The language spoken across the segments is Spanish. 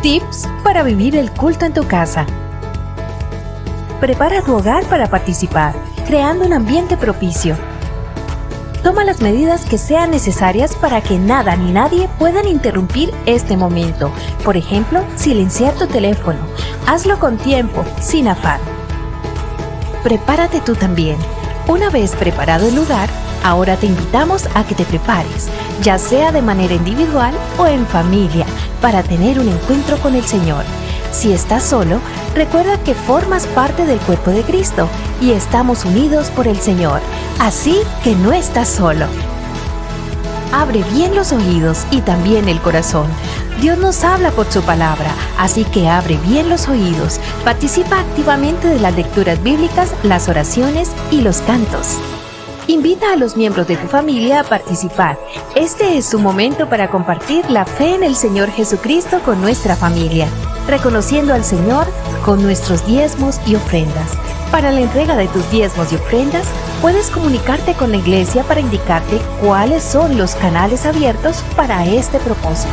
Tips para vivir el culto en tu casa. Prepara tu hogar para participar, creando un ambiente propicio. Toma las medidas que sean necesarias para que nada ni nadie puedan interrumpir este momento. Por ejemplo, silenciar tu teléfono. Hazlo con tiempo, sin afán. Prepárate tú también. Una vez preparado el lugar, ahora te invitamos a que te prepares, ya sea de manera individual o en familia, para tener un encuentro con el Señor. Si estás solo, recuerda que formas parte del cuerpo de Cristo y estamos unidos por el Señor, así que no estás solo. Abre bien los oídos y también el corazón. Dios nos habla por su palabra, así que abre bien los oídos. Participa activamente de las lecturas bíblicas, las oraciones y los cantos. Invita a los miembros de tu familia a participar. Este es su momento para compartir la fe en el Señor Jesucristo con nuestra familia, reconociendo al Señor con nuestros diezmos y ofrendas. Para la entrega de tus diezmos y ofrendas, puedes comunicarte con la iglesia para indicarte cuáles son los canales abiertos para este propósito.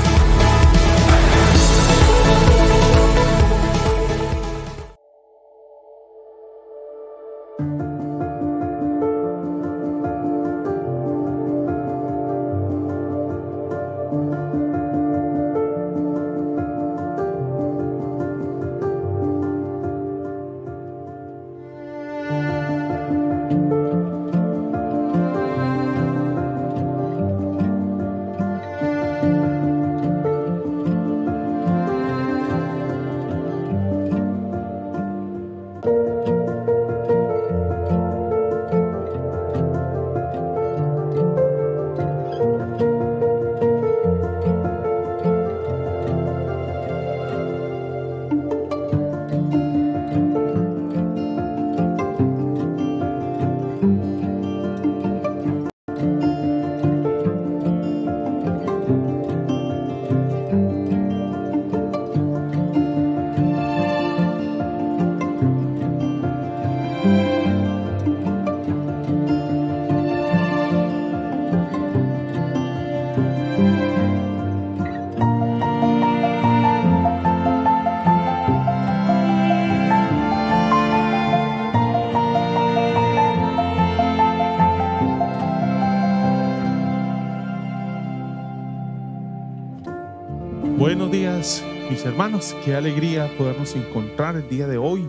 Buenos días, mis hermanos. Qué alegría podernos encontrar el día de hoy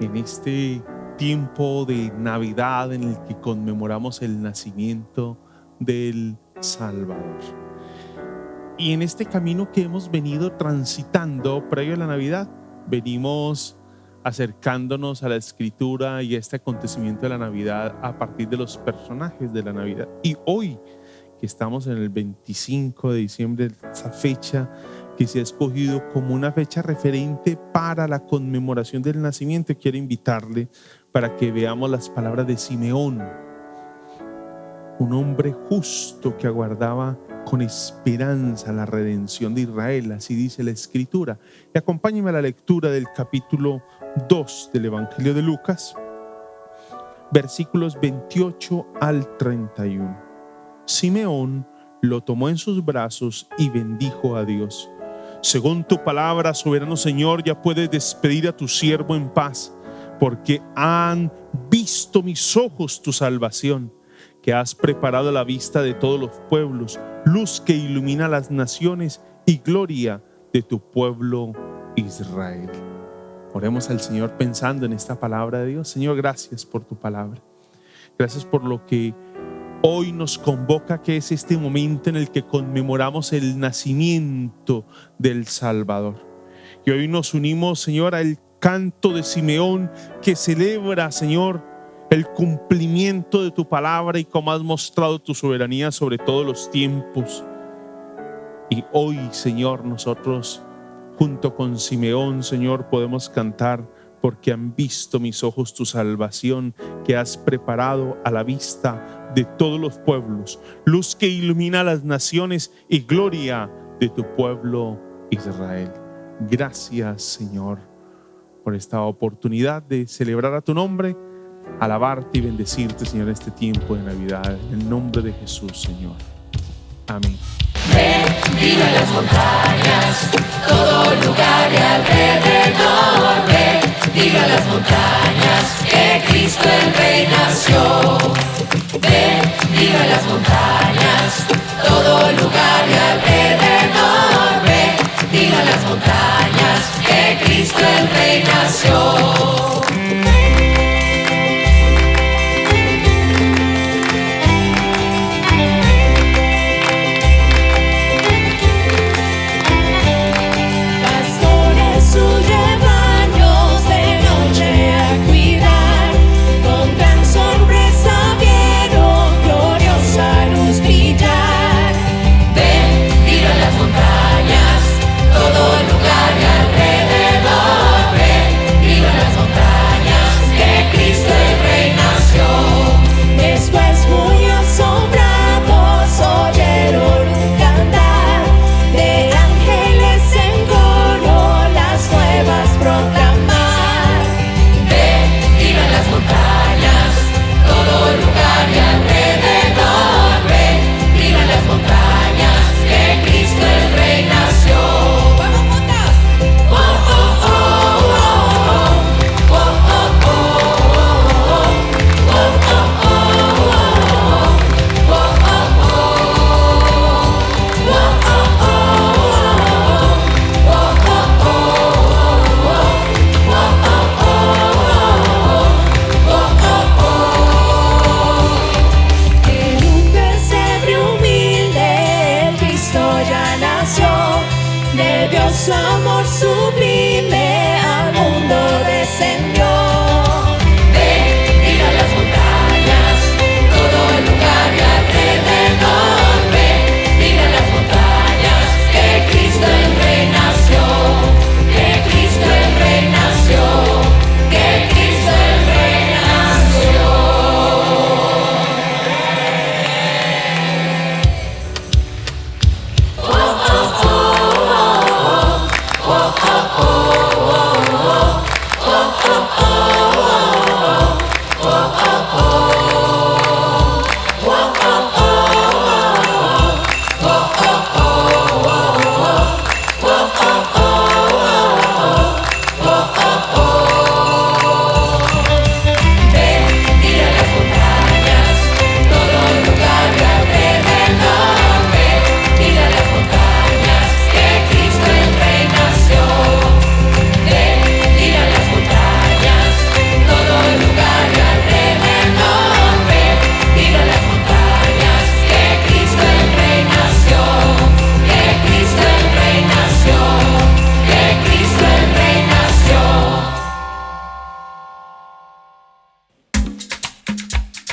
en este tiempo de Navidad en el que conmemoramos el nacimiento del Salvador. Y en este camino que hemos venido transitando previo a la Navidad, venimos acercándonos a la Escritura y a este acontecimiento de la Navidad a partir de los personajes de la Navidad. Y hoy, que estamos en el 25 de diciembre, esa fecha que se ha escogido como una fecha referente para la conmemoración del nacimiento, quiero invitarle para que veamos las palabras de Simeón, un hombre justo que aguardaba con esperanza la redención de Israel, así dice la Escritura. Y acompáñenme a la lectura del capítulo 2 del Evangelio de Lucas, versículos 28 al 31. Simeón lo tomó en sus brazos y bendijo a Dios. Según tu palabra, soberano Señor, ya puedes despedir a tu siervo en paz, porque han visto mis ojos tu salvación, que has preparado a la vista de todos los pueblos, luz que ilumina las naciones y gloria de tu pueblo Israel. Oremos al Señor pensando en esta palabra de Dios. Señor, gracias por tu palabra. Gracias por lo que hoy nos convoca, que es este momento en el que conmemoramos el nacimiento del Salvador. Y hoy nos unimos, Señor, al canto de Simeón que celebra, Señor, el cumplimiento de tu palabra y cómo has mostrado tu soberanía sobre todos los tiempos. Y hoy, Señor, nosotros junto con Simeón, Señor, podemos cantar: porque han visto mis ojos tu salvación, que has preparado a la vista de todos los pueblos, luz que ilumina las naciones y gloria de tu pueblo Israel. Gracias, Señor, por esta oportunidad de celebrar a tu nombre, alabarte y bendecirte, Señor, en este tiempo de Navidad. En el nombre de Jesús, Señor. Amén. Viva las montañas, todo lugar y alrededor. Viva las montañas, que Cristo el Rey nació. Viva las montañas, todo lugar y alrededor. Viva las montañas, que Cristo el Rey nació.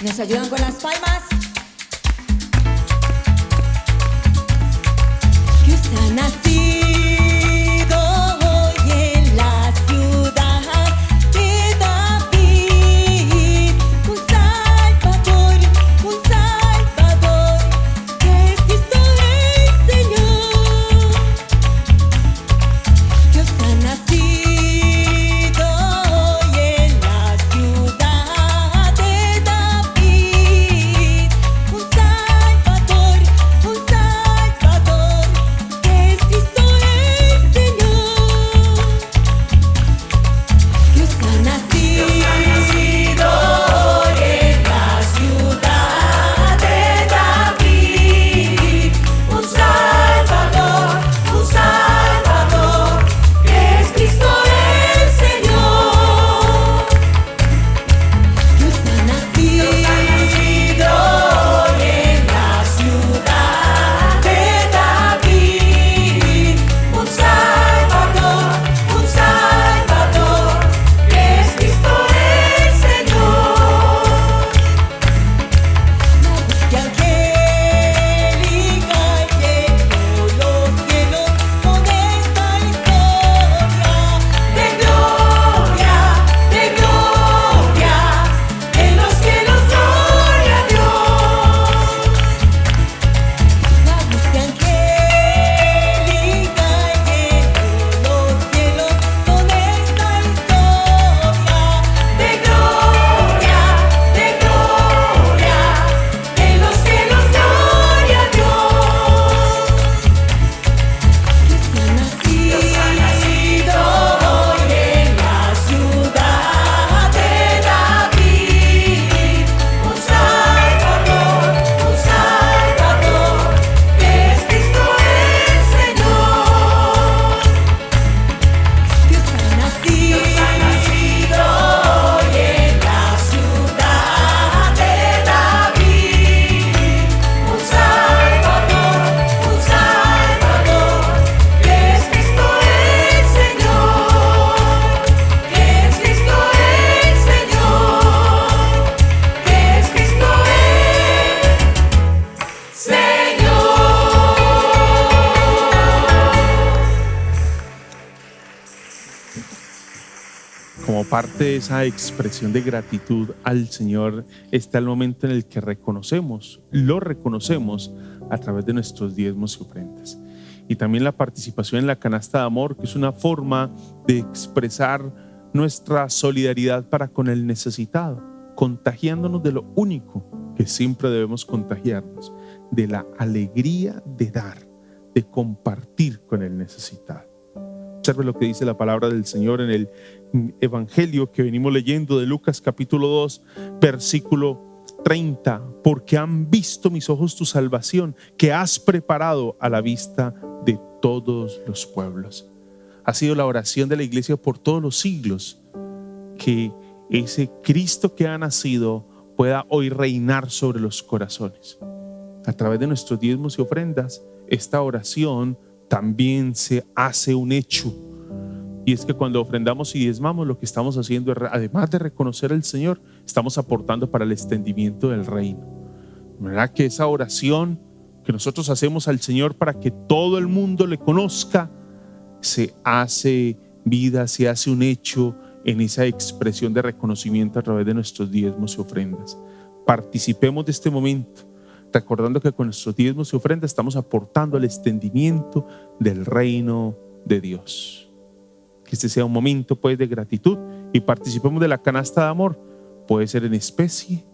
¿Nos ayudan con las palmas? Que usted ha nacido hoy en la ciudad de David, un Salvador, que es Cristo el Señor. Que usted ha nacido hoy en la ciudad de David, un Salvador, que es Cristo el parte de esa expresión de gratitud al Señor está el momento en el que lo reconocemos a través de nuestros diezmos y ofrendas. Y también la participación en la canasta de amor, que es una forma de expresar nuestra solidaridad para con el necesitado, contagiándonos de lo único que siempre debemos contagiarnos, de la alegría de dar, de compartir con el necesitado. Observe lo que dice la palabra del Señor en el Evangelio que venimos leyendo de Lucas capítulo 2, versículo 30. Porque han visto mis ojos tu salvación, que has preparado a la vista de todos los pueblos. Ha sido la oración de la iglesia por todos los siglos, que ese Cristo que ha nacido pueda hoy reinar sobre los corazones. A través de nuestros diezmos y ofrendas, esta oración también se hace un hecho. Y es que cuando ofrendamos y diezmamos, lo que estamos haciendo es, además de reconocer al Señor, estamos aportando para el extendimiento del reino. ¿Verdad? Que esa oración que nosotros hacemos al Señor para que todo el mundo le conozca, se hace vida, se hace un hecho en esa expresión de reconocimiento a través de nuestros diezmos y ofrendas. Participemos de este momento, recordando que con nuestros diezmos y ofrendas estamos aportando al extendimiento del reino de Dios. Que este sea un momento pues de gratitud y participemos de la canasta de amor. Puede ser en especie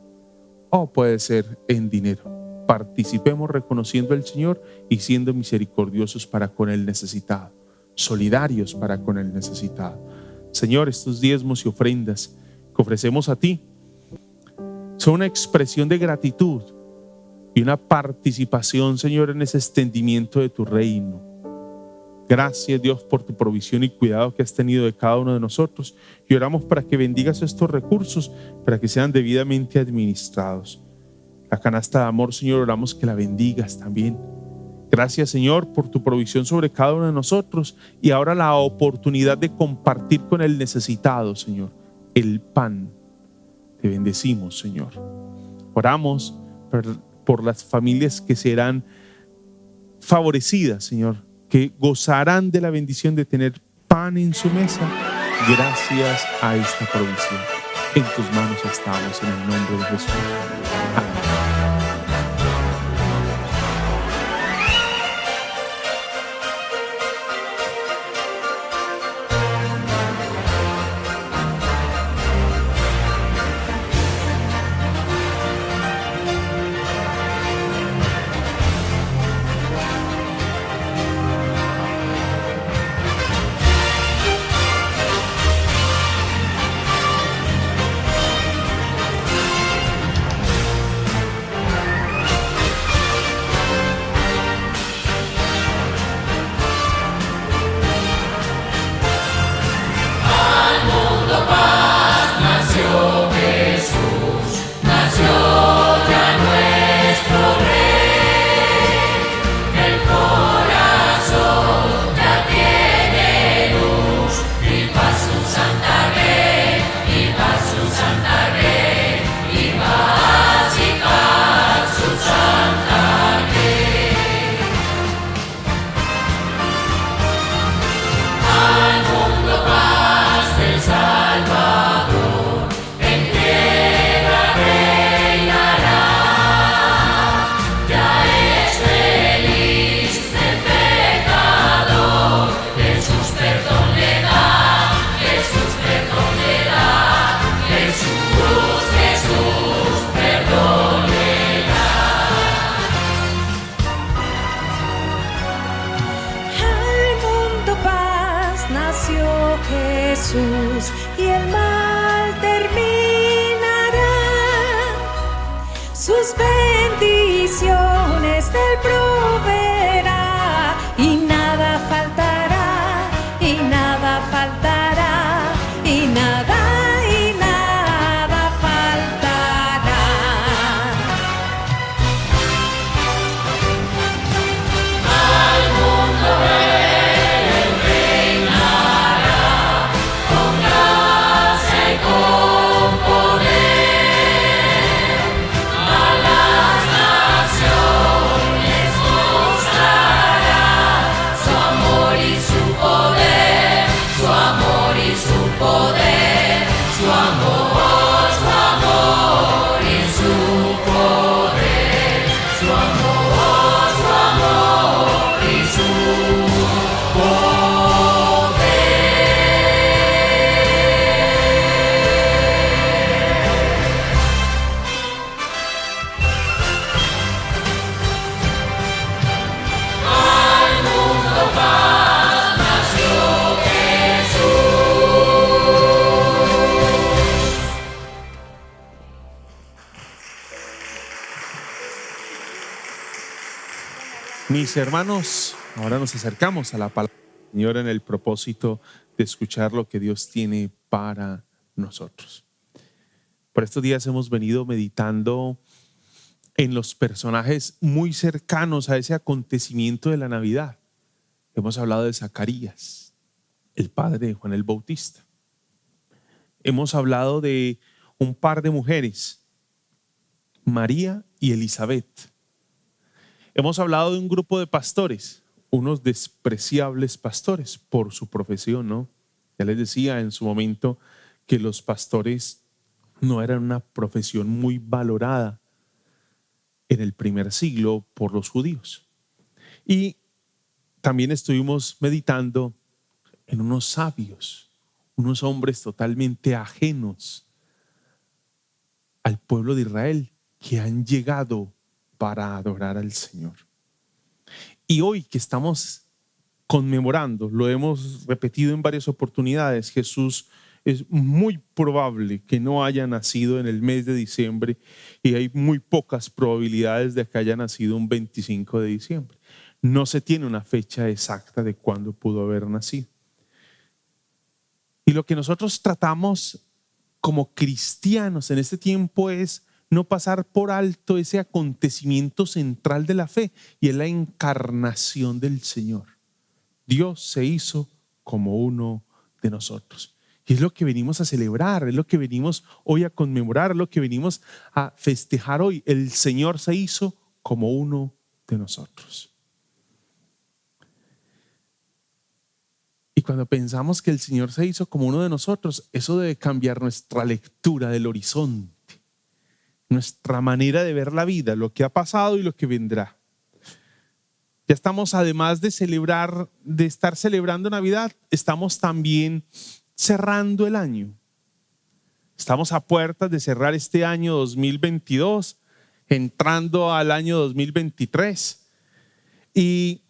o puede ser en dinero. Participemos reconociendo al Señor y siendo misericordiosos para con el necesitado, solidarios para con el necesitado. Señor, estos diezmos y ofrendas que ofrecemos a ti son una expresión de gratitud y una participación, Señor, en ese extendimiento de tu reino. Gracias, Dios, por tu provisión y cuidado que has tenido de cada uno de nosotros, y oramos para que bendigas estos recursos, para que sean debidamente administrados. La canasta de amor, Señor, oramos que la bendigas también. Gracias, Señor, por tu provisión sobre cada uno de nosotros, y ahora la oportunidad de compartir con el necesitado, Señor, el pan. Te bendecimos, Señor. Oramos por las familias que serán favorecidas, Señor, que gozarán de la bendición de tener pan en su mesa gracias a esta provisión. En tus manos estamos, en el nombre de Jesús. Amén. Jesús y el mal terminará. Sus bendiciones Él proveerá y nada faltará, y nada faltará, y nada faltará. Al mundo Él reinará con gracia y con poder. A las naciones y su poder. Al mundo paz nació Jesús. Mis hermanos, ahora nos acercamos a la palabra del Señor en el propósito de escuchar lo que Dios tiene para nosotros. Por estos días hemos venido meditando en los personajes muy cercanos a ese acontecimiento de la Navidad. Hemos hablado de Zacarías, el padre de Juan el Bautista. Hemos hablado de un par de mujeres, María y Elizabeth. Hemos hablado de un grupo de pastores, unos despreciables pastores por su profesión, ¿no? Ya les decía en su momento que los pastores no eran una profesión muy valorada en el primer siglo por los judíos. Y también estuvimos meditando en unos sabios, unos hombres totalmente ajenos al pueblo de Israel que han llegado para adorar al Señor. Y hoy que estamos conmemorando, lo hemos repetido en varias oportunidades, Jesús es muy probable que no haya nacido en el mes de diciembre y hay muy pocas probabilidades de que haya nacido un 25 de diciembre. No se tiene una fecha exacta de cuándo pudo haber nacido. Y lo que nosotros tratamos como cristianos en este tiempo es no pasar por alto ese acontecimiento central de la fe, y es la encarnación del Señor. Dios se hizo como uno de nosotros. Y es lo que venimos a celebrar, es lo que venimos hoy a conmemorar, es lo que venimos a festejar hoy. El Señor se hizo como uno de nosotros. Y cuando pensamos que el Señor se hizo como uno de nosotros, eso debe cambiar nuestra lectura del horizonte, nuestra manera de ver la vida, lo que ha pasado y lo que vendrá. Ya estamos, además de celebrar, de estar celebrando Navidad, estamos también cerrando el año. Estamos a puertas de cerrar este año 2022, entrando al año 2023. Y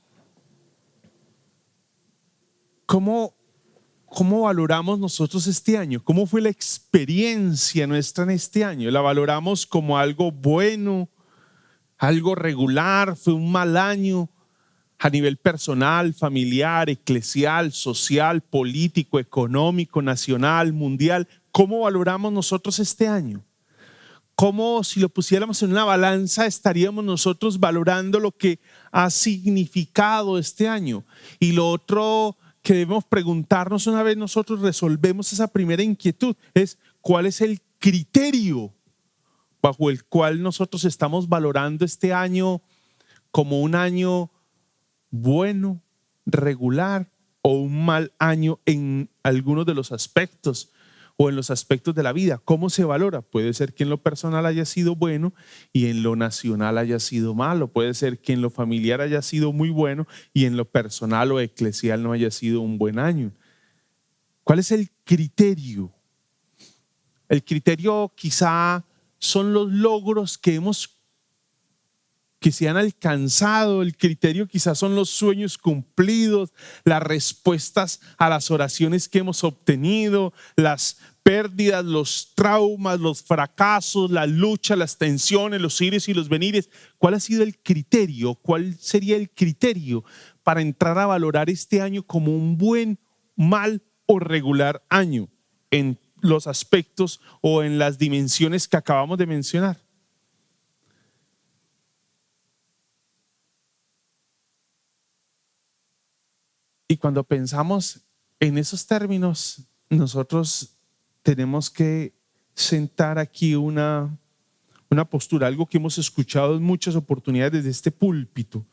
¿cómo valoramos nosotros este año? ¿Cómo fue la experiencia nuestra en este año? ¿La valoramos como algo bueno, algo regular? ¿Fue un mal año a nivel personal, familiar, eclesial, social, político, económico, nacional, mundial? ¿Cómo valoramos nosotros este año? ¿Cómo, si lo pusiéramos en una balanza, estaríamos nosotros valorando lo que ha significado este año? Y lo otro que debemos preguntarnos una vez nosotros resolvemos esa primera inquietud es: ¿cuál es el criterio bajo el cual nosotros estamos valorando este año como un año bueno, regular o un mal año en algunos de los aspectos o en los aspectos de la vida? ¿Cómo se valora? Puede ser que en lo personal haya sido bueno y en lo nacional haya sido malo. Puede ser que en lo familiar haya sido muy bueno y en lo personal o eclesial no haya sido un buen año. ¿Cuál es el criterio? El criterio quizá son los logros que se han alcanzado. El criterio quizás son los sueños cumplidos, las respuestas a las oraciones que hemos obtenido, las pérdidas, los traumas, los fracasos, la lucha, las tensiones, los ires y los venires. ¿Cuál ha sido el criterio? ¿Cuál sería el criterio para entrar a valorar este año como un buen, mal o regular año en los aspectos o en las dimensiones que acabamos de mencionar? Y cuando pensamos en esos términos, nosotros tenemos que sentar aquí una postura, algo que hemos escuchado en muchas oportunidades desde este púlpito,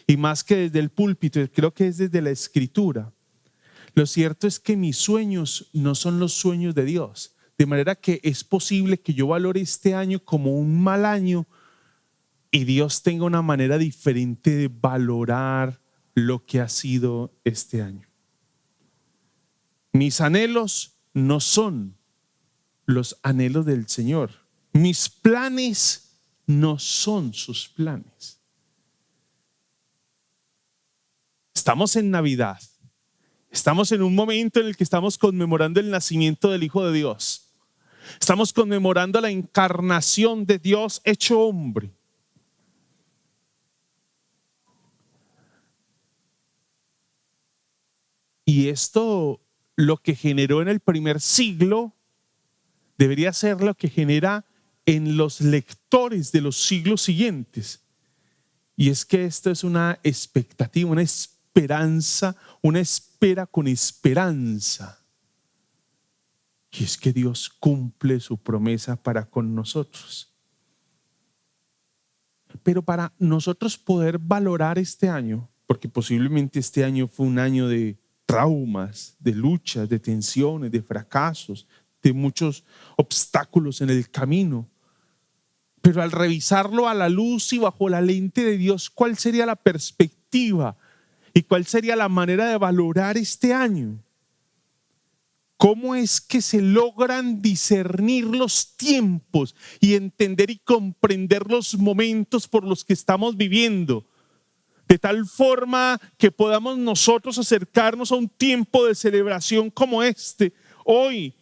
y más que desde el púlpito, creo que es desde la Escritura. Lo cierto es que mis sueños no son los sueños de Dios, de manera que es posible que yo valore este año como un mal año y Dios tenga una manera diferente de valorar lo que ha sido este año. Mis anhelos no son los anhelos del Señor. Mis planes no son sus planes. Estamos en Navidad. Estamos en un momento en el que estamos conmemorando el nacimiento del Hijo de Dios. Estamos conmemorando la encarnación de Dios hecho hombre. Y esto, lo que generó en el primer siglo, debería ser lo que genera en los lectores de los siglos siguientes. Y es que esto es una expectativa, una esperanza, una espera con esperanza. Y es que Dios cumple su promesa para con nosotros. Pero para nosotros poder valorar este año, porque posiblemente este año fue un año de traumas, de luchas, de tensiones, de fracasos, de muchos obstáculos en el camino. Pero al revisarlo a la luz y bajo la lente de Dios, ¿cuál sería la perspectiva y cuál sería la manera de valorar este año? ¿Cómo es que se logran discernir los tiempos y entender y comprender los momentos por los que estamos viviendo? De tal forma que podamos nosotros acercarnos a un tiempo de celebración como este. Hoy,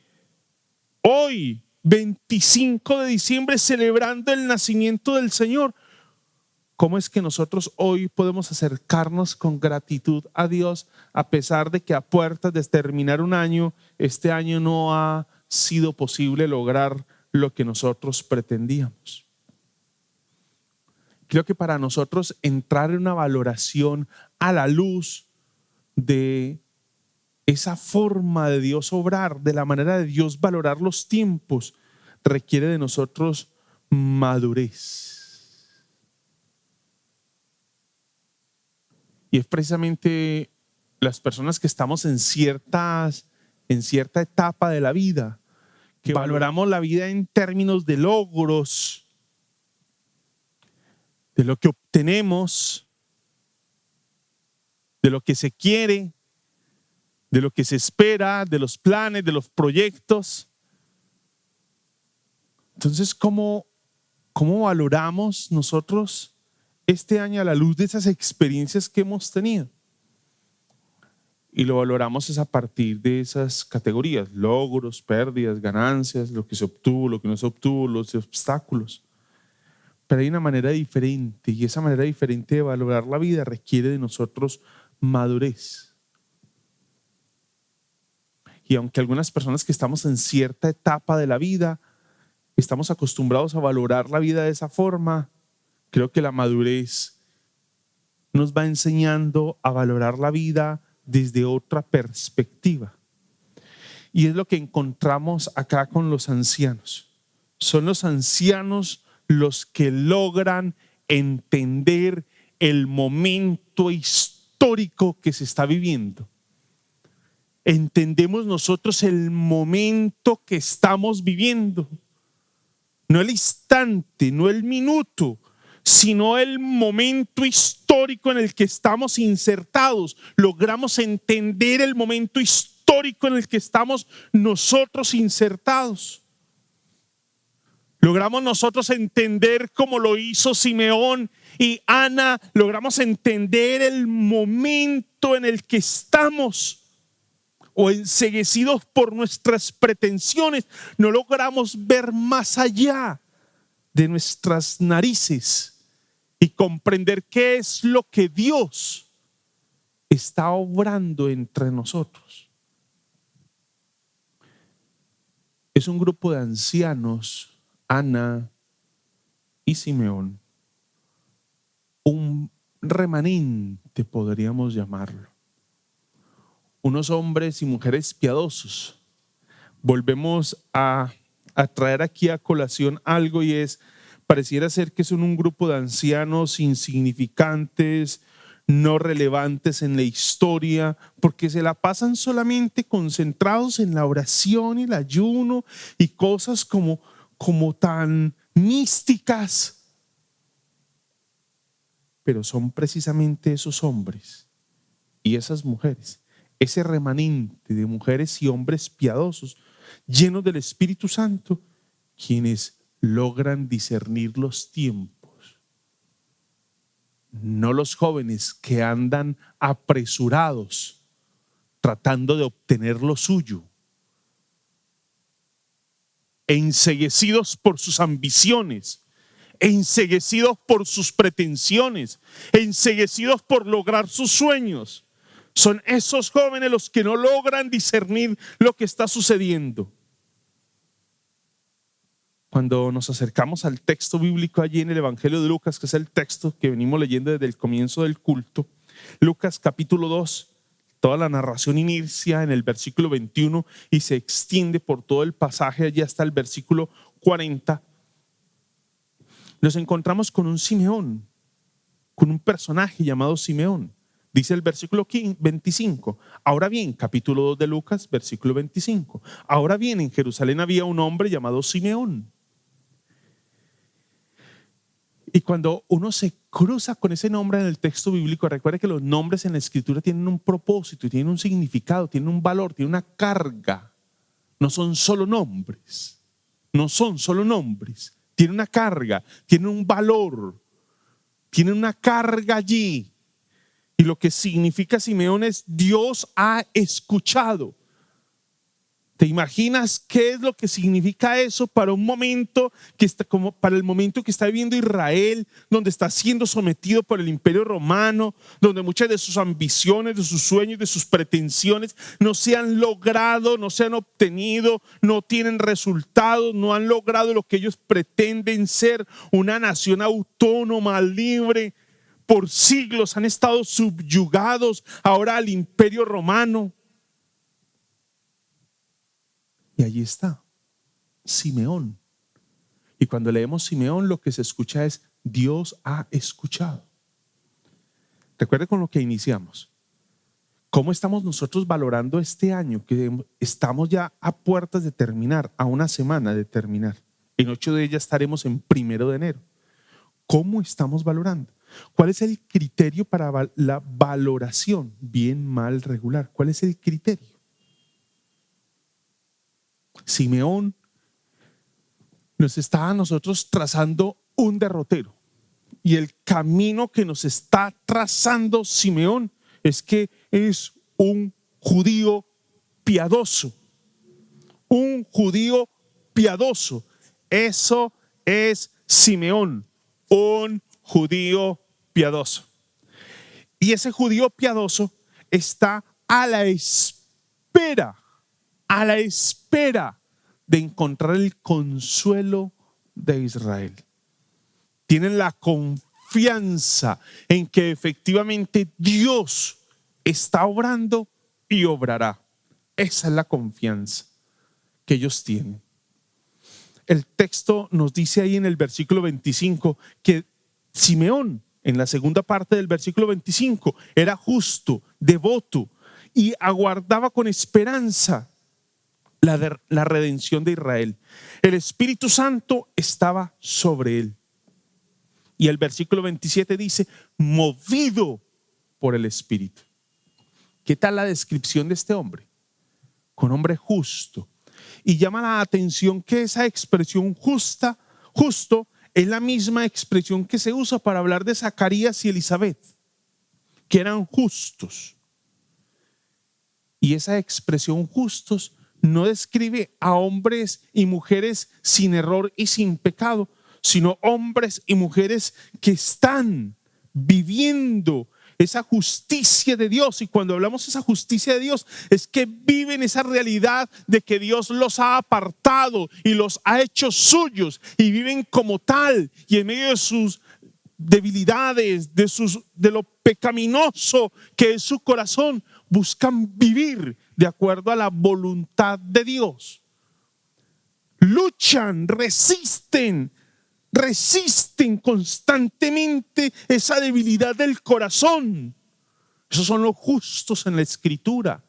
25 de diciembre, celebrando el nacimiento del Señor. ¿Cómo es que nosotros hoy podemos acercarnos con gratitud a Dios a pesar de que a puertas de terminar un año, este año no ha sido posible lograr lo que nosotros pretendíamos? Creo que para nosotros entrar en una valoración a la luz de esa forma de Dios obrar, de la manera de Dios valorar los tiempos, requiere de nosotros madurez. Y es precisamente las personas que estamos en cierta etapa de la vida, que valoramos la vida en términos de logros, de lo que obtenemos, de lo que se quiere, de lo que se espera, de los planes, de los proyectos. Entonces, ¿cómo valoramos nosotros este año a la luz de esas experiencias que hemos tenido? Y lo valoramos es a partir de esas categorías: logros, pérdidas, ganancias, lo que se obtuvo, lo que no se obtuvo, los obstáculos. Pero hay una manera diferente, y esa manera diferente de valorar la vida requiere de nosotros madurez. Y aunque algunas personas que estamos en cierta etapa de la vida estamos acostumbrados a valorar la vida de esa forma, creo que la madurez nos va enseñando a valorar la vida desde otra perspectiva. Y es lo que encontramos acá con los ancianos. Son los ancianos los que logran entender el momento histórico que se está viviendo. Entendemos nosotros el momento que estamos viviendo. No el instante, no el minuto, sino el momento histórico en el que estamos insertados. Logramos entender el momento histórico en el que estamos nosotros insertados. Logramos nosotros entender, como lo hizo Simeón y Ana, logramos entender el momento en el que estamos, o enceguecidos por nuestras pretensiones, no logramos ver más allá de nuestras narices y comprender qué es lo que Dios está obrando entre nosotros. Es un grupo de ancianos, Ana y Simeón, un remanente podríamos llamarlo, unos hombres y mujeres piadosos. Volvemos a traer aquí a colación algo, y es, pareciera ser que son un grupo de ancianos insignificantes, no relevantes en la historia, porque se la pasan solamente concentrados en la oración y el ayuno y cosas como tan místicas, pero son precisamente esos hombres y esas mujeres, ese remanente de mujeres y hombres piadosos, llenos del Espíritu Santo, quienes logran discernir los tiempos. No los jóvenes que andan apresurados tratando de obtener lo suyo, enceguecidos por sus ambiciones, enceguecidos por sus pretensiones, enceguecidos por lograr sus sueños. Son esos jóvenes los que no logran discernir lo que está sucediendo. Cuando nos acercamos al texto bíblico allí en el Evangelio de Lucas, que es el texto que venimos leyendo desde el comienzo del culto, Lucas capítulo 2, toda la narración inicia en el versículo 21 y se extiende por todo el pasaje allí hasta el versículo 40. Nos encontramos con un Simeón, con un personaje llamado Simeón. Dice el versículo 25. Ahora bien, capítulo 2 de Lucas, versículo 25. Ahora bien, en Jerusalén había un hombre llamado Simeón. Y cuando uno se cruza con ese nombre en el texto bíblico, recuerde que los nombres en la Escritura tienen un propósito, tienen un significado, tienen un valor, tienen una carga. No son solo nombres, no son solo nombres. Tienen una carga, tienen un valor, tienen una carga allí. Y lo que significa Simeón es: Dios ha escuchado. ¿Te imaginas qué es lo que significa eso para un momento que está, como para el momento que está viviendo Israel, donde está siendo sometido por el Imperio Romano, donde muchas de sus ambiciones, de sus sueños, de sus pretensiones no se han logrado, no se han obtenido, no tienen resultados, no han logrado lo que ellos pretenden ser, una nación autónoma, libre? Por siglos han estado subyugados ahora al Imperio Romano. Y allí está Simeón. Y cuando leemos Simeón, lo que se escucha es: Dios ha escuchado. Recuerde con lo que iniciamos. ¿Cómo estamos nosotros valorando este año? Que estamos ya a puertas de terminar, a una semana de terminar. En 8 días ya estaremos en 1 de enero. ¿Cómo estamos valorando? ¿Cuál es el criterio para la valoración? Bien, mal, regular. ¿Cuál es el criterio? Simeón nos está a nosotros trazando un derrotero. Y el camino que nos está trazando Simeón es que es un judío piadoso. Un judío piadoso. Eso es Simeón, un judío piadoso. Y ese judío piadoso está a la espera de encontrar el consuelo de Israel. Tienen la confianza en que efectivamente Dios está obrando y obrará. Esa es la confianza que ellos tienen. El texto nos dice ahí en el versículo 25 que Simeón, en la segunda parte del versículo 25, era justo, devoto y aguardaba con esperanza la redención de Israel. El Espíritu Santo estaba sobre él. Y el versículo 27 dice: movido por el Espíritu. ¿Qué tal la descripción de este hombre? Con hombre justo. Y llama la atención que esa expresión justo es la misma expresión que se usa para hablar de Zacarías y Elizabeth, que eran justos. Y esa expresión justos no describe a hombres y mujeres sin error y sin pecado, sino hombres y mujeres que están viviendo esa justicia de Dios. Y cuando hablamos de esa justicia de Dios, es que viven esa realidad de que Dios los ha apartado y los ha hecho suyos, y viven como tal, y en medio de sus debilidades, de lo pecaminoso que es su corazón, buscan vivir de acuerdo a la voluntad de Dios. Luchan, resisten constantemente esa debilidad del corazón. Esos son los justos en la Escritura.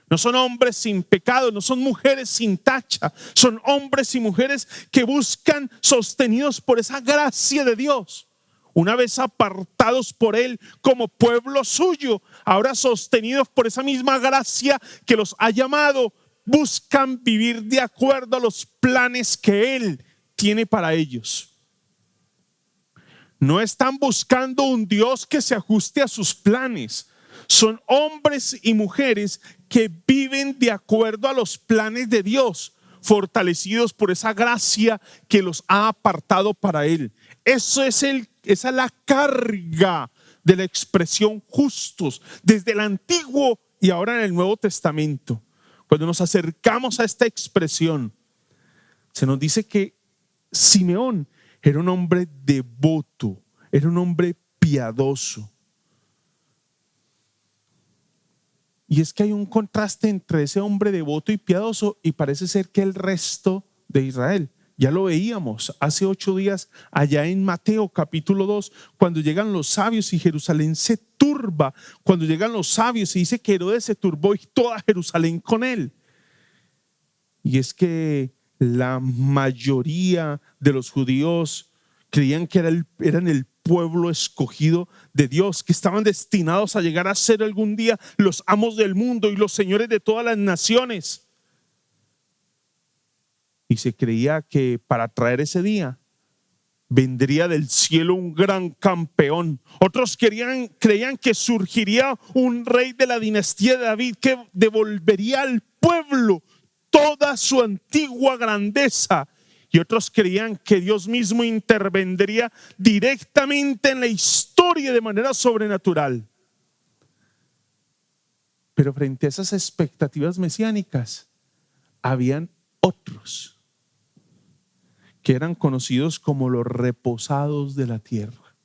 No son hombres sin pecado, no son mujeres sin tacha. Son hombres y mujeres que buscan, sostenidos por esa gracia de Dios, una vez apartados por Él como pueblo suyo, ahora sostenidos por esa misma gracia que los ha llamado, buscan vivir de acuerdo a los planes que Él tiene para ellos. No están buscando un Dios que se ajuste a sus planes. Son hombres y mujeres que viven de acuerdo a los planes de Dios, fortalecidos por esa gracia que los ha apartado para Él. Esa es la carga de la expresión justos desde el Antiguo y ahora en el Nuevo Testamento. Cuando nos acercamos a esta expresión, se nos dice que Simeón era un hombre devoto, era un hombre piadoso. Y es que hay un contraste entre ese hombre devoto y piadoso y parece ser que el resto de Israel. Ya lo veíamos hace 8 días allá en Mateo capítulo 2, cuando llegan los sabios y Jerusalén se turba. Cuando llegan los sabios se dice que Herodes se turbó y toda Jerusalén con él. Y es que la mayoría de los judíos creían que eran el pueblo escogido de Dios, que estaban destinados a llegar a ser algún día los amos del mundo y los señores de todas las naciones. Y se creía que para traer ese día vendría del cielo un gran campeón. Otros creían que surgiría un rey de la dinastía de David que devolvería al pueblo toda su antigua grandeza. Y otros creían que Dios mismo intervendría directamente en la historia de manera sobrenatural. Pero frente a esas expectativas mesiánicas, habían otros que eran conocidos como los reposados de la tierra.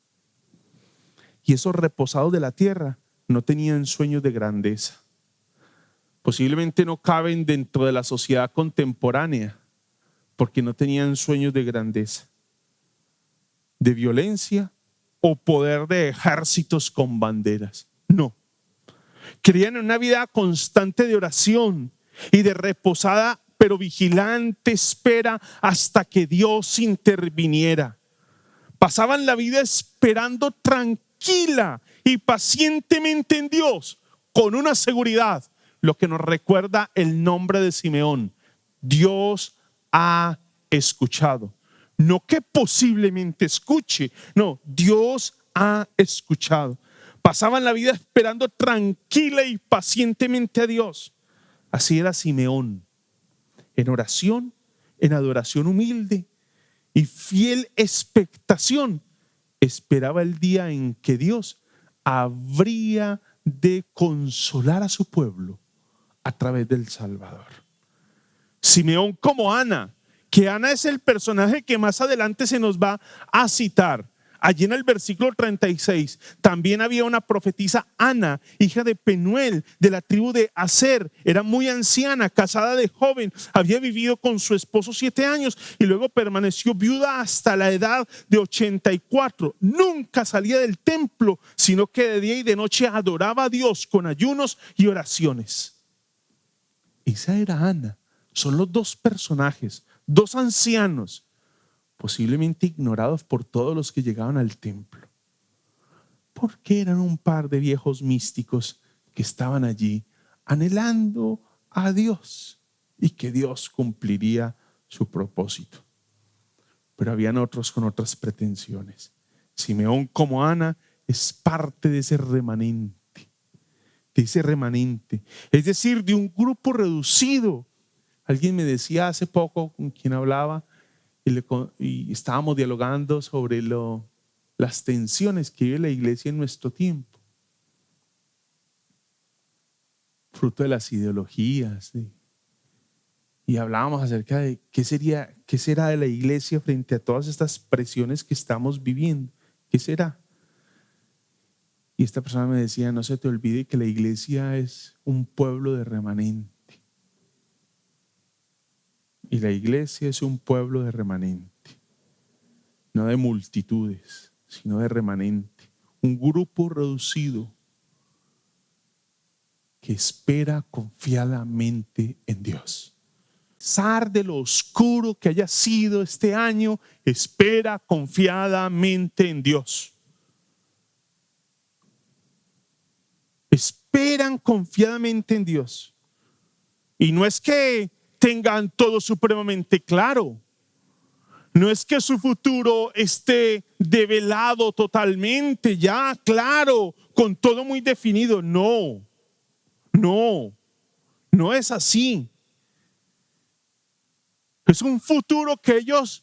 Y esos reposados de la tierra no tenían sueños de grandeza. Posiblemente no caben dentro de la sociedad contemporánea, porque no tenían sueños de grandeza, de violencia o poder de ejércitos con banderas. No. Creían en una vida constante de oración y de reposada pero vigilante espera hasta que Dios interviniera. Pasaban la vida esperando tranquila y pacientemente en Dios, con una seguridad, lo que nos recuerda el nombre de Simeón: Dios ha escuchado. No que posiblemente escuche, no, Dios ha escuchado. Pasaban la vida esperando tranquila y pacientemente a Dios. Así era Simeón, en oración, en adoración humilde y fiel expectación. Esperaba el día en que Dios habría de consolar a su pueblo a través del Salvador. Simeón como Ana, que Ana es el personaje que más adelante se nos va a citar. Allí en el versículo 36 también había una profetisa, Ana, hija de Penuel, de la tribu de Aser. Era muy anciana, casada de joven, había vivido con su esposo 7 años y luego permaneció viuda hasta la edad de 84. Nunca salía del templo, sino que de día y de noche adoraba a Dios con ayunos y oraciones. Esa era Ana. Son los dos personajes, dos ancianos, posiblemente ignorados por todos los que llegaban al templo, porque eran un par de viejos místicos que estaban allí anhelando a Dios y que Dios cumpliría su propósito. Pero habían otros con otras pretensiones. Simeón como Ana es parte de ese remanente, es decir, de un grupo reducido. Alguien me decía hace poco, con quien hablaba, y estábamos dialogando sobre las tensiones que vive la iglesia en nuestro tiempo, fruto de las ideologías, y hablábamos acerca de qué será de la iglesia frente a todas estas presiones que estamos viviendo. ¿Qué será? Y esta persona me decía: no se te olvide que la iglesia es un pueblo de remanente. Y la iglesia es un pueblo de remanente, no de multitudes, sino de remanente. Un grupo reducido que espera confiadamente en Dios. A pesar de lo oscuro que haya sido este año, espera confiadamente en Dios. esperan confiadamente en Dios. Y no es que tengan todo supremamente claro. No es que su futuro esté develado totalmente, ya claro, con todo muy definido. No es así. Es un futuro que ellos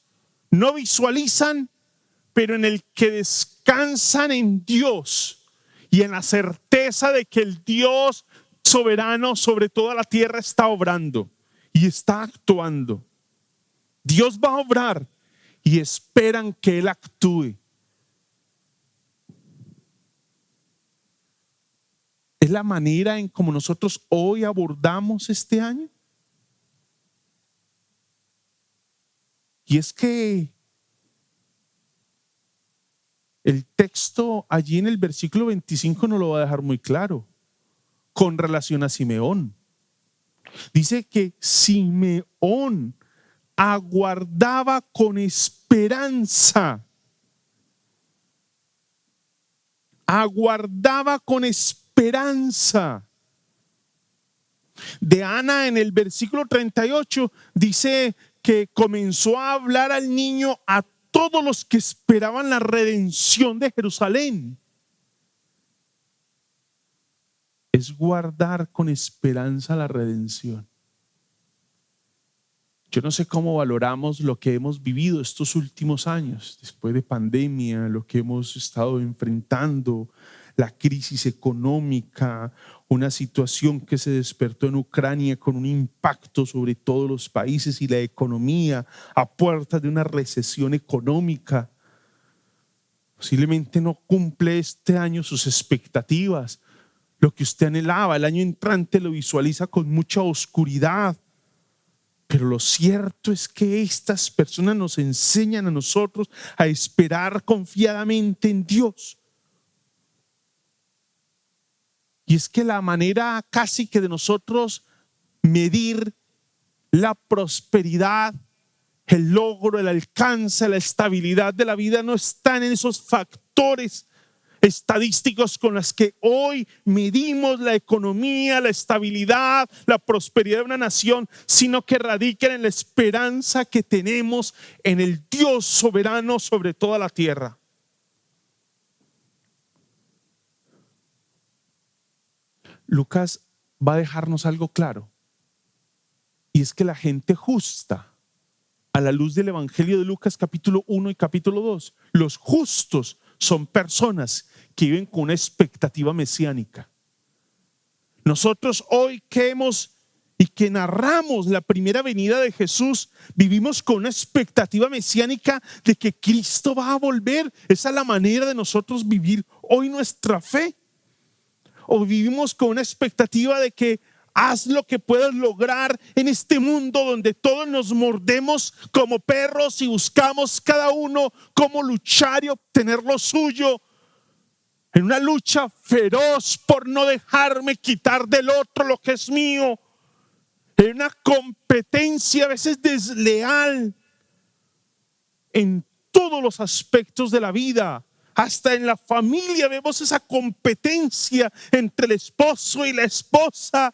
no visualizan, pero en el que descansan en Dios y en la certeza de que el Dios soberano sobre toda la tierra está obrando y está actuando. Dios va a obrar y esperan que Él actúe. ¿Es la manera en como nosotros hoy abordamos este año? Y es que el texto allí en el versículo 25 nos lo va a dejar muy claro con relación a Simeón. Dice que Simeón aguardaba con esperanza. Aguardaba con esperanza. De Ana en el versículo 38 dice que comenzó a hablar al niño a todos los que esperaban la redención de Jerusalén. Es guardar con esperanza la redención. Yo no sé cómo valoramos lo que hemos vivido estos últimos años, después de pandemia, lo que hemos estado enfrentando, la crisis económica, una situación que se despertó en Ucrania con un impacto sobre todos los países y la economía a puertas de una recesión económica. Posiblemente no cumple este año sus expectativas. Lo que usted anhelaba, el año entrante lo visualiza con mucha oscuridad. Pero lo cierto es que estas personas nos enseñan a nosotros a esperar confiadamente en Dios. Y es que la manera casi que de nosotros medir la prosperidad, el logro, el alcance, la estabilidad de la vida no están en esos factores estadísticos con los que hoy medimos la economía, la estabilidad, la prosperidad de una nación, sino que radican en la esperanza que tenemos en el Dios soberano sobre toda la tierra. Lucas va a dejarnos algo claro, y es que la gente justa, a la luz del Evangelio de Lucas capítulo 1 y capítulo 2, los justos son personas que viven con una expectativa mesiánica. Nosotros hoy que hemos y que narramos la primera venida de Jesús, vivimos con una expectativa mesiánica de que Cristo va a volver. Esa es la manera de nosotros vivir hoy nuestra fe. O vivimos con una expectativa de que haz lo que puedas lograr en este mundo donde todos nos mordemos como perros y buscamos cada uno cómo luchar y obtener lo suyo, en una lucha feroz por no dejarme quitar del otro lo que es mío, en una competencia a veces desleal en todos los aspectos de la vida. Hasta en la familia vemos esa competencia entre el esposo y la esposa.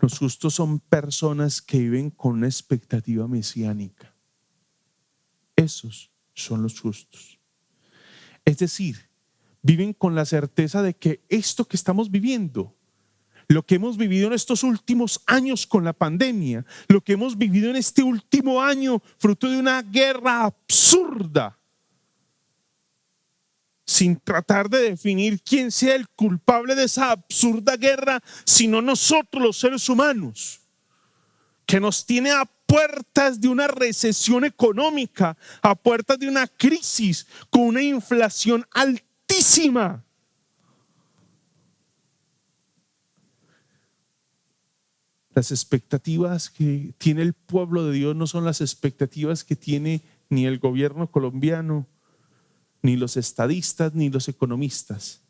Los justos son personas que viven con una expectativa mesiánica. Esos son los justos. Es decir, viven con la certeza de que esto que estamos viviendo, lo que hemos vivido en estos últimos años con la pandemia, lo que hemos vivido en este último año, fruto de una guerra absurda, sin tratar de definir quién sea el culpable de esa absurda guerra, sino nosotros los seres humanos, que nos tiene a puertas de una recesión económica, a puertas de una crisis con una inflación altísima. Las expectativas que tiene el pueblo de Dios no son las expectativas que tiene ni el gobierno colombiano, ni los estadistas, ni los economistas.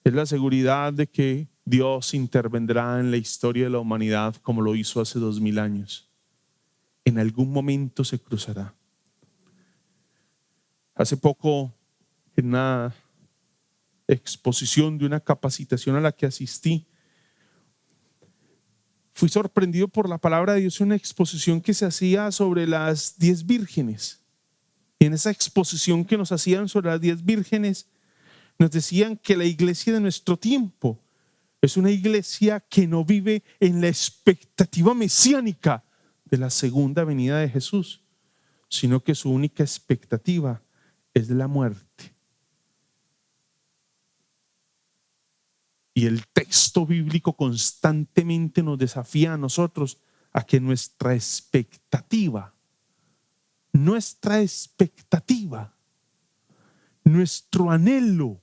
Es la seguridad de que Dios intervendrá en la historia de la humanidad como lo hizo hace 2000 años. En algún momento se cruzará. Hace poco en una exposición de una capacitación a la que asistí, fui sorprendido por la palabra de Dios en una exposición que se hacía sobre las 10 vírgenes. Y en esa exposición que nos hacían sobre las 10 vírgenes, nos decían que la iglesia de nuestro tiempo es una iglesia que no vive en la expectativa mesiánica de la segunda venida de Jesús, sino que su única expectativa es la muerte. Y el texto bíblico constantemente nos desafía a nosotros a que nuestra expectativa, nuestro anhelo,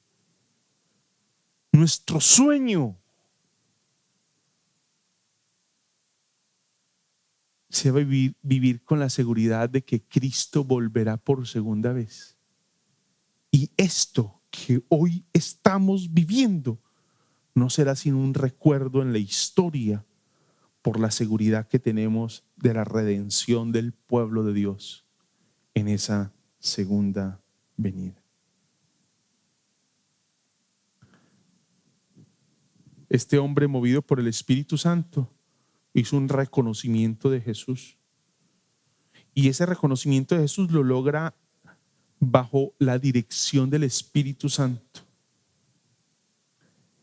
nuestro sueño sea vivir con la seguridad de que Cristo volverá por segunda vez. Y esto que hoy estamos viviendo no será sino un recuerdo en la historia por la seguridad que tenemos de la redención del pueblo de Dios en esa segunda venida. Este hombre, movido por el Espíritu Santo, hizo un reconocimiento de Jesús. Y ese reconocimiento de Jesús lo logra bajo la dirección del Espíritu Santo.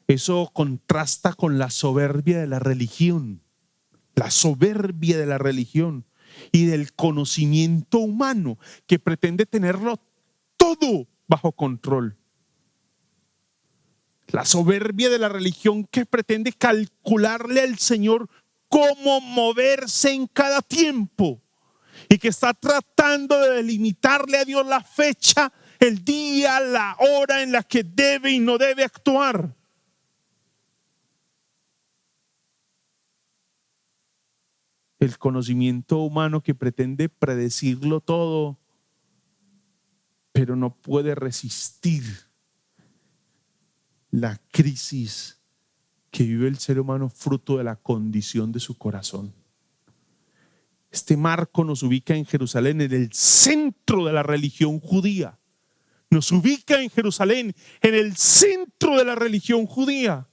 Eso contrasta con la soberbia de la religión, y del conocimiento humano que pretende tenerlo todo bajo control. La soberbia de la religión que pretende calcularle al Señor cómo moverse en cada tiempo y que está tratando de delimitarle a Dios la fecha, el día, la hora en la que debe y no debe actuar. El conocimiento humano que pretende predecirlo todo, pero no puede resistir la crisis que vive el ser humano fruto de la condición de su corazón. Este marco nos ubica en Jerusalén, en el centro de la religión judía. Nos ubica en Jerusalén, en el centro de la religión judía.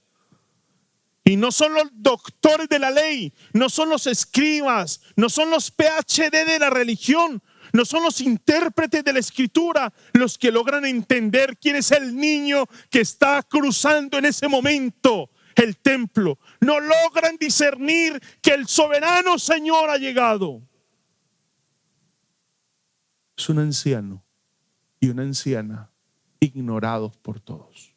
Y no son los doctores de la ley, no son los escribas, no son los PhD de la religión, no son los intérpretes de la escritura los que logran entender quién es el niño que está cruzando en ese momento el templo. No logran discernir que el soberano Señor ha llegado. Es un anciano y una anciana ignorados por todos,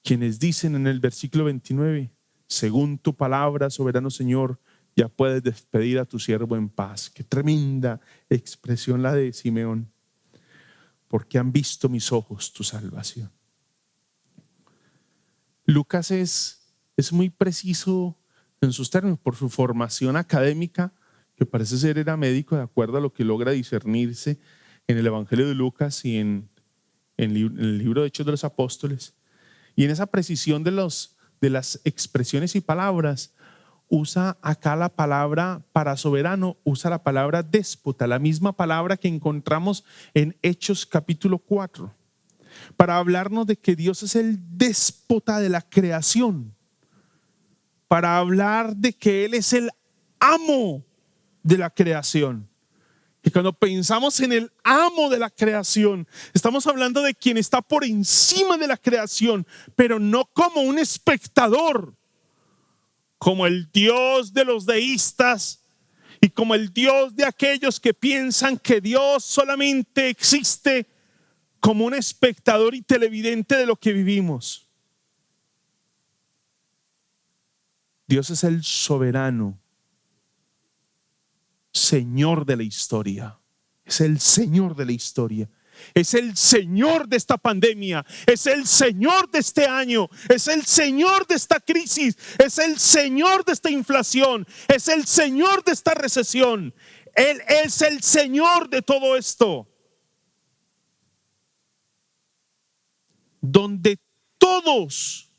quienes dicen en el versículo 29: según tu palabra, soberano Señor, ya puedes despedir a tu siervo en paz. Qué tremenda expresión la de Simeón. Porque han visto mis ojos tu salvación. Lucas es muy preciso en sus términos por su formación académica, que parece ser era médico, de acuerdo a lo que logra discernirse en el Evangelio de Lucas y en el libro de Hechos de los Apóstoles. Y en esa precisión de las expresiones y palabras, usa acá la palabra para soberano, usa la palabra déspota, la misma palabra que encontramos en Hechos capítulo 4, para hablarnos de que Dios es el déspota de la creación, para hablar de que Él es el amo de la creación. Y cuando pensamos en el amo de la creación, estamos hablando de quien está por encima de la creación, pero no como un espectador, como el Dios de los deístas y como el Dios de aquellos que piensan que Dios solamente existe como un espectador y televidente de lo que vivimos. Dios es el soberano, Señor de la historia. Es el Señor de la historia. Es el Señor de esta pandemia. Es el Señor de este año. Es el Señor de esta crisis. Es el Señor de esta inflación. Es el Señor de esta recesión. Él es el Señor de todo esto. Donde todos,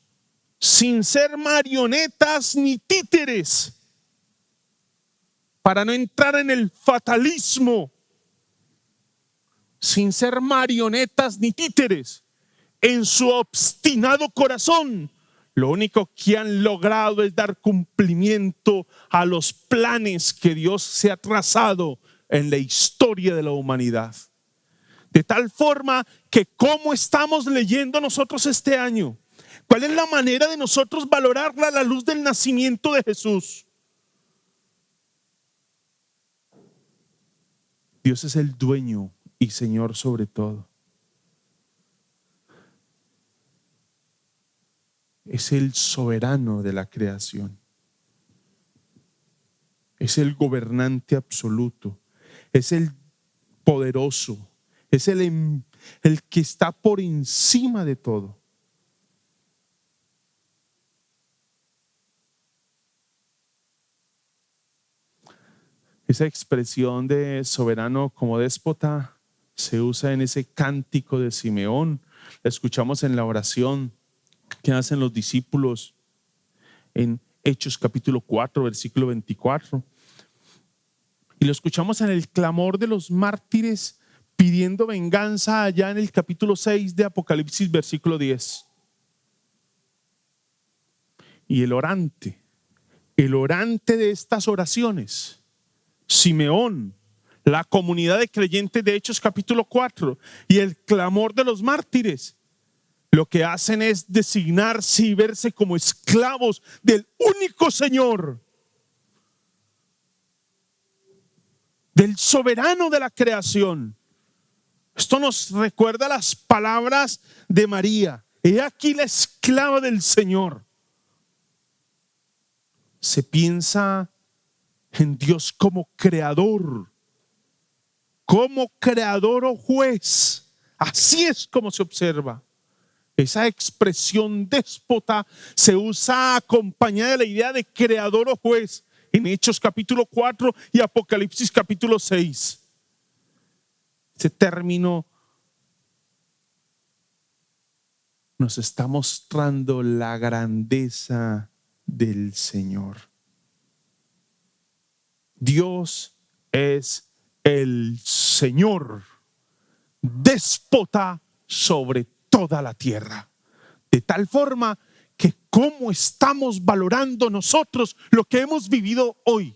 sin ser marionetas ni títeres, para no entrar en el fatalismo, sin ser marionetas ni títeres, en su obstinado corazón, lo único que han logrado es dar cumplimiento a los planes que Dios se ha trazado en la historia de la humanidad. De tal forma que ¿cómo estamos leyendo nosotros este año? ¿Cuál es la manera de nosotros valorarla a la luz del nacimiento de Jesús? Dios es el dueño y Señor sobre todo. Es el soberano de la creación. Es el gobernante absoluto. Es el poderoso. Es el que está por encima de todo. Esa expresión de soberano como déspota se usa en ese cántico de Simeón. La escuchamos en la oración que hacen los discípulos en Hechos capítulo 4, versículo 24. Y lo escuchamos en el clamor de los mártires pidiendo venganza allá en el capítulo 6 de Apocalipsis, versículo 10. Y el orante de estas oraciones, Simeón, la comunidad de creyentes de Hechos capítulo 4 y el clamor de los mártires, lo que hacen es designarse y verse como esclavos del único Señor, del soberano de la creación. Esto nos recuerda las palabras de María: he aquí la esclava del Señor. Se piensa en Dios como creador o juez. Así es como se observa. Esa expresión déspota se usa acompañada de la idea de creador o juez en Hechos capítulo 4 y Apocalipsis capítulo 6. Ese término nos está mostrando la grandeza del Señor. Dios es el Señor, déspota sobre toda la tierra. De tal forma que cómo estamos valorando nosotros lo que hemos vivido hoy,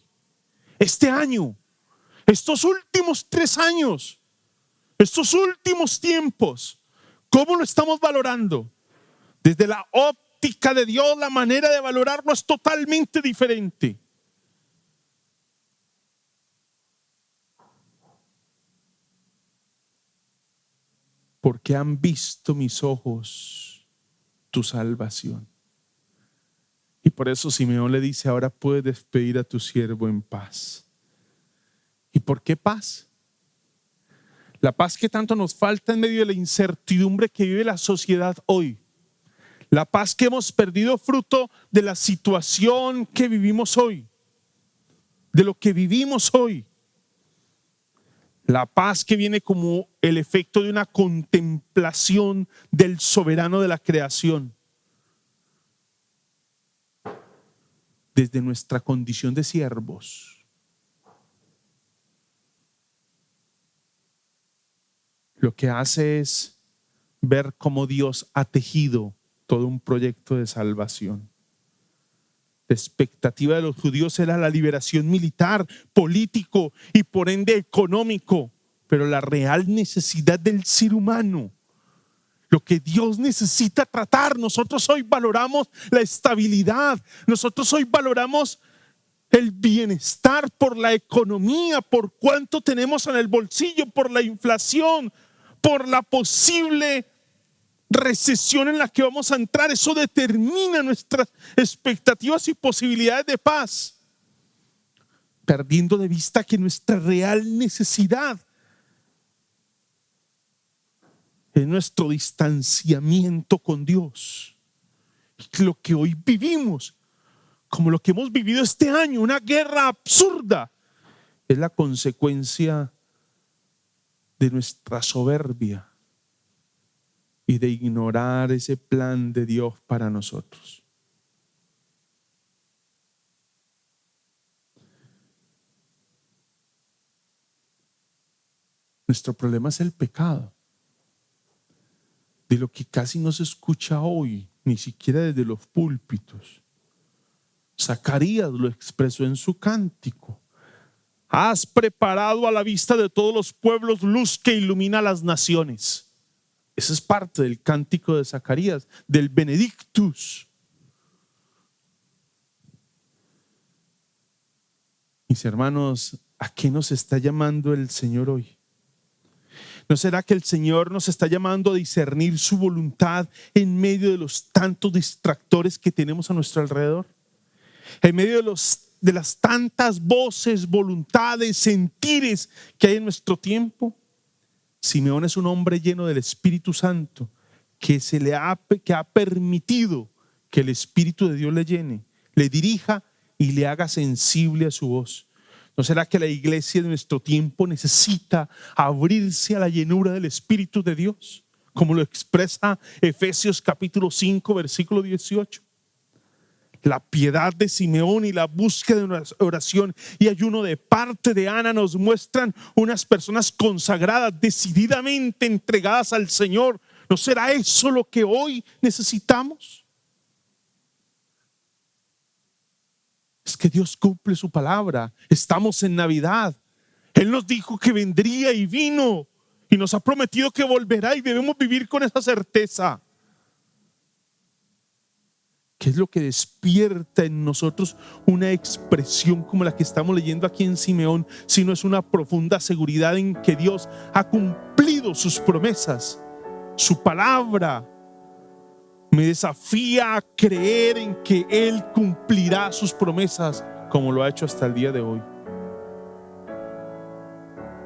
este año, estos últimos 3 años, estos últimos tiempos, ¿cómo lo estamos valorando? Desde la óptica de Dios, la manera de valorarlo es totalmente diferente. Porque han visto mis ojos tu salvación. Y por eso Simeón le dice: ahora puedes despedir a tu siervo en paz. ¿Y por qué paz? La paz que tanto nos falta en medio de la incertidumbre que vive la sociedad hoy. La paz que hemos perdido fruto de la situación que vivimos hoy, de lo que vivimos hoy. La paz que viene como el efecto de una contemplación del soberano de la creación. Desde nuestra condición de siervos. Lo que hace es ver cómo Dios ha tejido todo un proyecto de salvación. La expectativa de los judíos era la liberación militar, político y por ende económico, pero la real necesidad del ser humano, lo que Dios necesita tratar. Nosotros hoy valoramos la estabilidad, nosotros hoy valoramos el bienestar por la economía, por cuánto tenemos en el bolsillo, por la inflación, por la posible recesión en la que vamos a entrar. Eso determina nuestras expectativas y posibilidades de paz, perdiendo de vista que nuestra real necesidad es nuestro distanciamiento con Dios. Y lo que hoy vivimos, como lo que hemos vivido este año, una guerra absurda, es la consecuencia de nuestra soberbia y de ignorar ese plan de Dios para nosotros. Nuestro problema es el pecado. De lo que casi no se escucha hoy, ni siquiera desde los púlpitos. Zacarías lo expresó en su cántico. Has preparado a la vista de todos los pueblos luz que ilumina las naciones. Esa es parte del cántico de Zacarías, del Benedictus. Mis hermanos, ¿a qué nos está llamando el Señor hoy? ¿No será que el Señor nos está llamando a discernir su voluntad en medio de los tantos distractores que tenemos a nuestro alrededor? En medio de las tantas voces, voluntades, sentires que hay en nuestro tiempo. Simeón es un hombre lleno del Espíritu Santo que ha permitido que el Espíritu de Dios le llene, le dirija y le haga sensible a su voz. ¿No será que la iglesia de nuestro tiempo necesita abrirse a la llenura del Espíritu de Dios? Como lo expresa Efesios capítulo 5, versículo 18. La piedad de Simeón y la búsqueda de una oración y ayuno de parte de Ana nos muestran unas personas consagradas, decididamente entregadas al Señor. ¿No será eso lo que hoy necesitamos? Es que Dios cumple su palabra. Estamos en Navidad. Él nos dijo que vendría y vino y nos ha prometido que volverá y debemos vivir con esa certeza. ¿Qué es lo que despierta en nosotros una expresión como la que estamos leyendo aquí en Simeón? Sino es una profunda seguridad en que Dios ha cumplido sus promesas. Su palabra me desafía a creer en que Él cumplirá sus promesas como lo ha hecho hasta el día de hoy.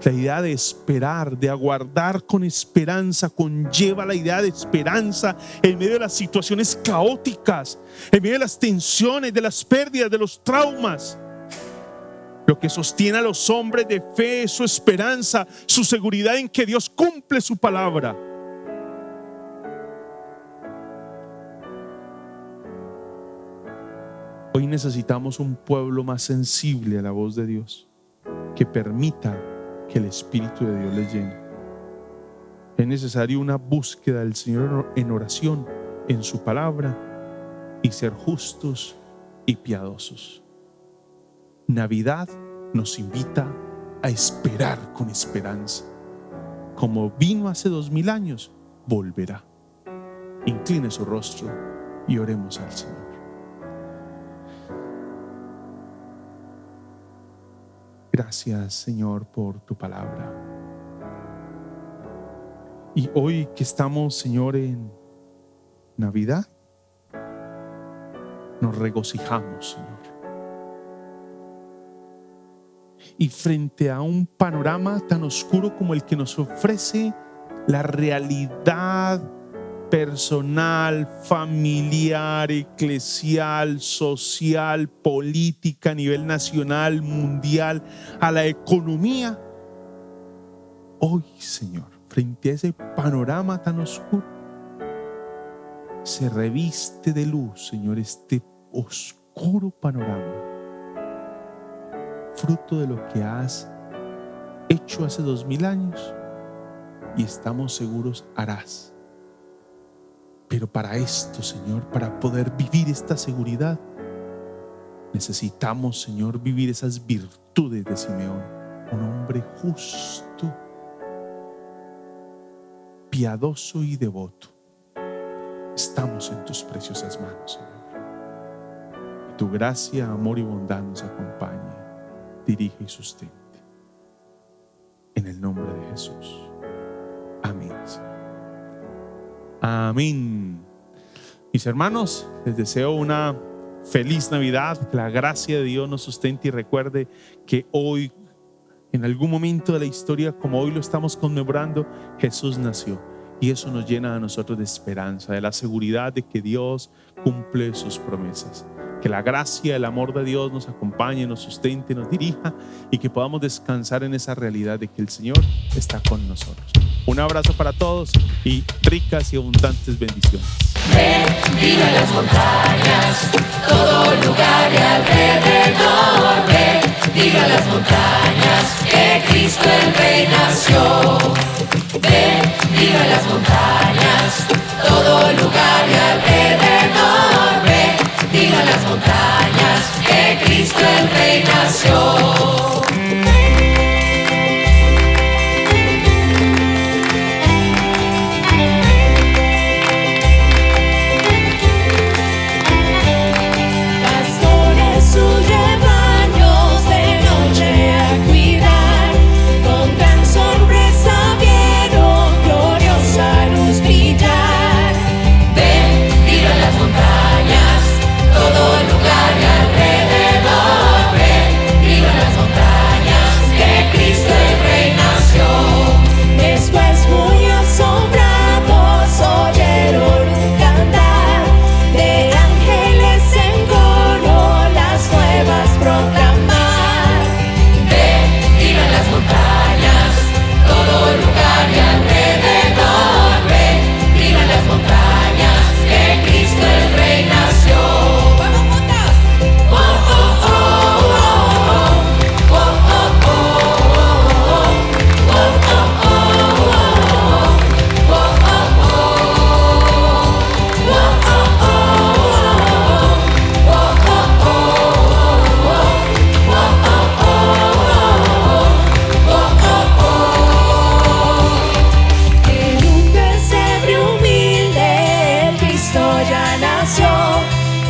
La idea de esperar, de aguardar con esperanza, conlleva la idea de esperanza en medio de las situaciones caóticas, en medio de las tensiones, de las pérdidas, de los traumas. Lo que sostiene a los hombres de fe es su esperanza, su seguridad en que Dios cumple su palabra. Hoy necesitamos un pueblo más sensible a la voz de Dios, que permita que el Espíritu de Dios les llene. Es necesario una búsqueda del Señor en oración, en su palabra, y ser justos y piadosos. Navidad nos invita a esperar con esperanza. Como vino hace 2000 años, volverá. Incline su rostro y oremos al Señor. Gracias, Señor, por tu palabra. Y hoy que estamos, Señor, en Navidad, nos regocijamos, Señor. Y frente a un panorama tan oscuro como el que nos ofrece la realidad personal, familiar, eclesial, social, política a nivel nacional, mundial, a la economía. Hoy, Señor, frente a ese panorama tan oscuro, se reviste de luz, Señor, este oscuro panorama, fruto de lo que has hecho hace 2000 años y estamos seguros harás. Pero para esto, Señor, para poder vivir esta seguridad, necesitamos, Señor, vivir esas virtudes de Simeón. Un hombre justo, piadoso y devoto. Estamos en tus preciosas manos, Señor. Que tu gracia, amor y bondad nos acompañe, dirige y sustente. En el nombre de Jesús. Amén. Amén. Mis hermanos, les deseo una feliz Navidad, que la gracia de Dios nos sustente y recuerde que hoy, en algún momento de la historia, como hoy lo estamos conmemorando, Jesús nació y eso nos llena a nosotros de esperanza, de la seguridad de que Dios cumple sus promesas. Que la gracia, el amor de Dios nos acompañe, nos sustente, nos dirija y que podamos descansar en esa realidad de que el Señor está con nosotros. Un abrazo para todos y ricas y abundantes bendiciones. Bendiga las montañas, todo lugar y alrededor. Bendiga las montañas, que Cristo el Rey nació. Bendiga las montañas, todo lugar y alrededor. Bendiga las montañas, que Cristo el Rey nació.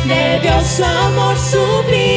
De Dios su amor sublime.